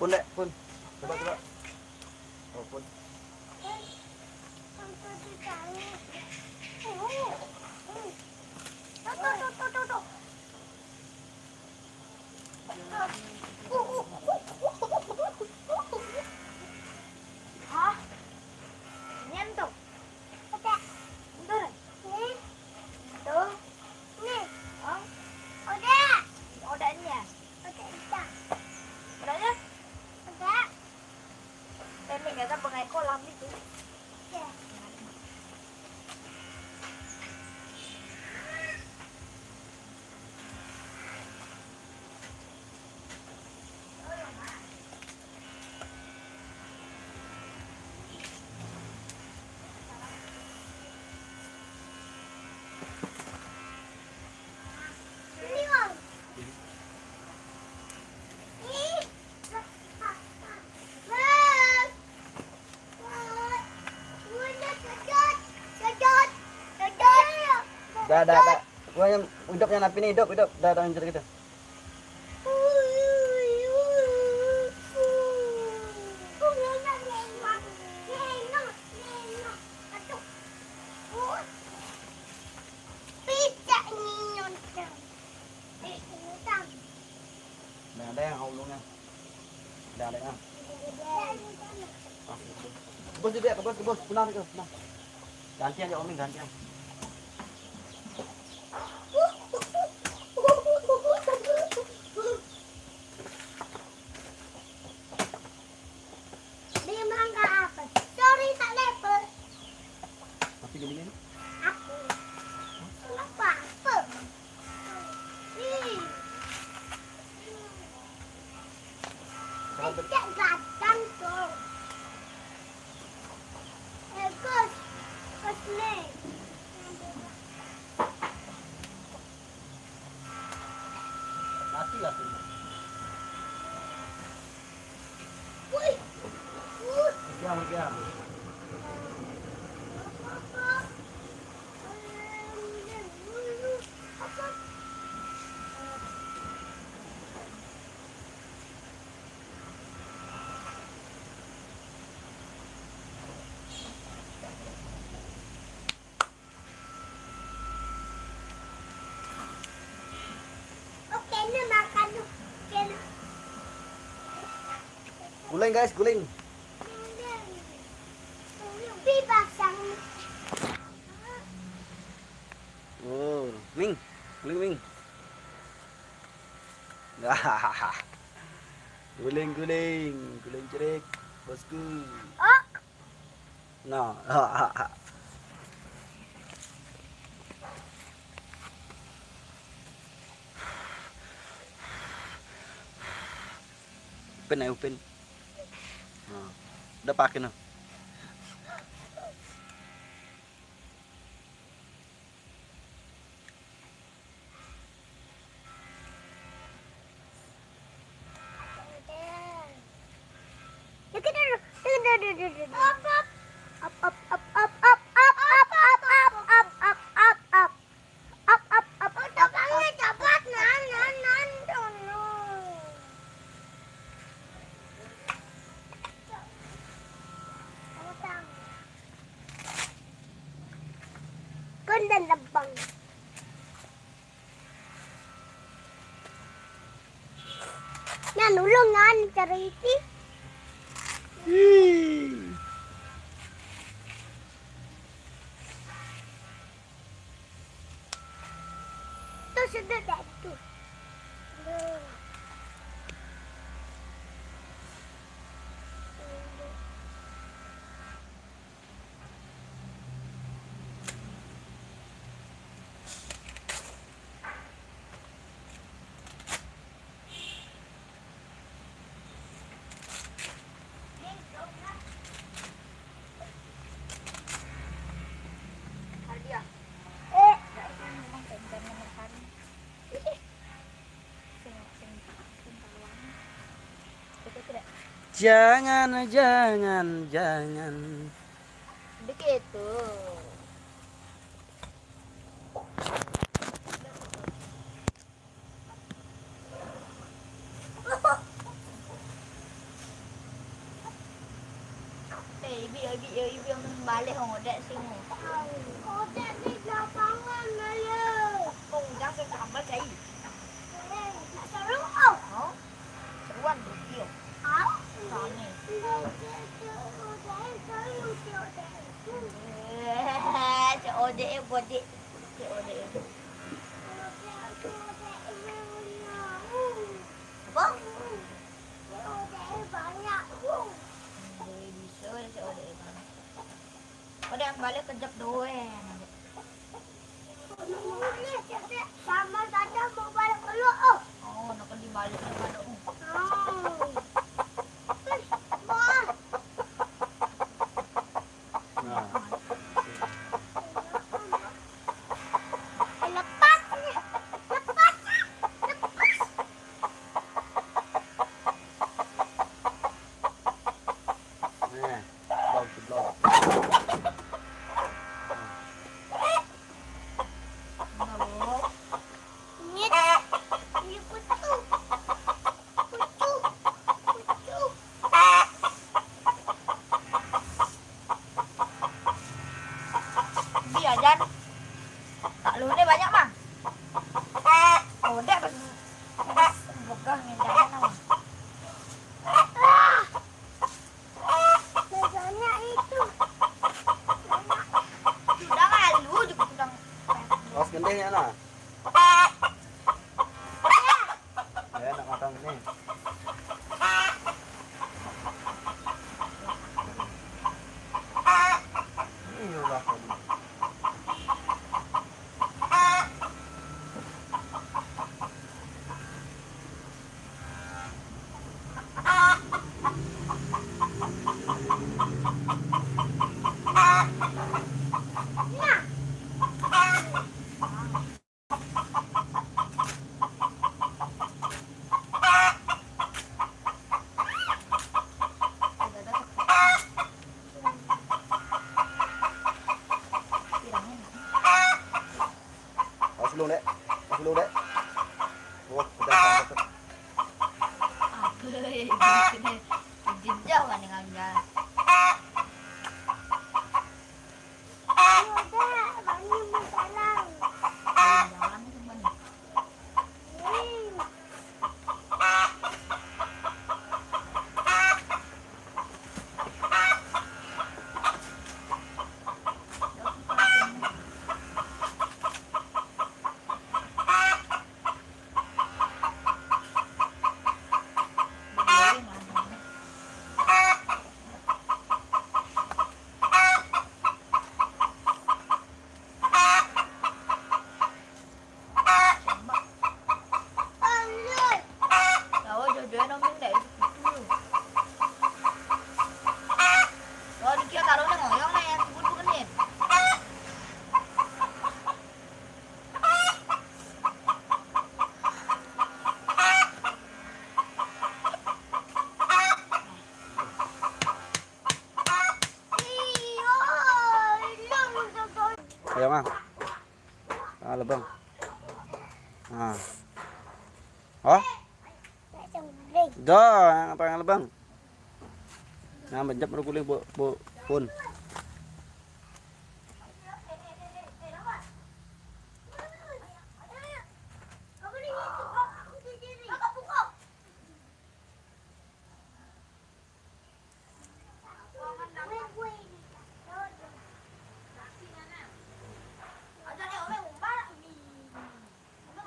Pun dek, pun. Coba coba. Oh, pun. Hah? Nyentuh. Oke. Bentar. Nih. Tuh. Nih. Oh. Udah. Udahnya. Udah. Udahnya? Udah. Ini kita pakai kolam itu. Ya. Dah. Gua yang hidupnya napi nih, hidup. Dah lanjut gitu. Nah, ada yang haulungnya. Ada yang. Kebos juga, kebos. Pulang itu, pulang. Gantian ya Oming, gantian. Tapi gini. Mati lah tuh. Kiam. Guling guys, guling. Oh, Ming, guling. Guling cerik, bosku. Nah, open. Nah, udah pakai no. Dan lebang. Nah, nulungan ceriti. Tuh sudah tuh. Jangan. Begitu. lagi ya ibu yang balik ngodek sih mau. Ngodek di lapangan aja. Oh, jangan ke kamar cai. Seru oh. Seruan dia. Ah, sana. Ode bode. Ode. Apa? Banyak. Bisa ode. Ode yang balik kejap doang. Sama saja mau balik dulu. Oh, nak dibalik sama dong. Nah. Jajan tak lune banyak mah udah bukan jajan mah jajannya itu sudah lalu juga sudah Awas gendengnya nah. Ya, nak matang ini. Ini udah tadi. Sulung dek, sulung dek. Oh, pedas. apa ini jejak kan dengan jalan Ayo mang. Ah, lebang. Ah. Oh? Dah, apa yang lebang? Nah, menjap kuling pun.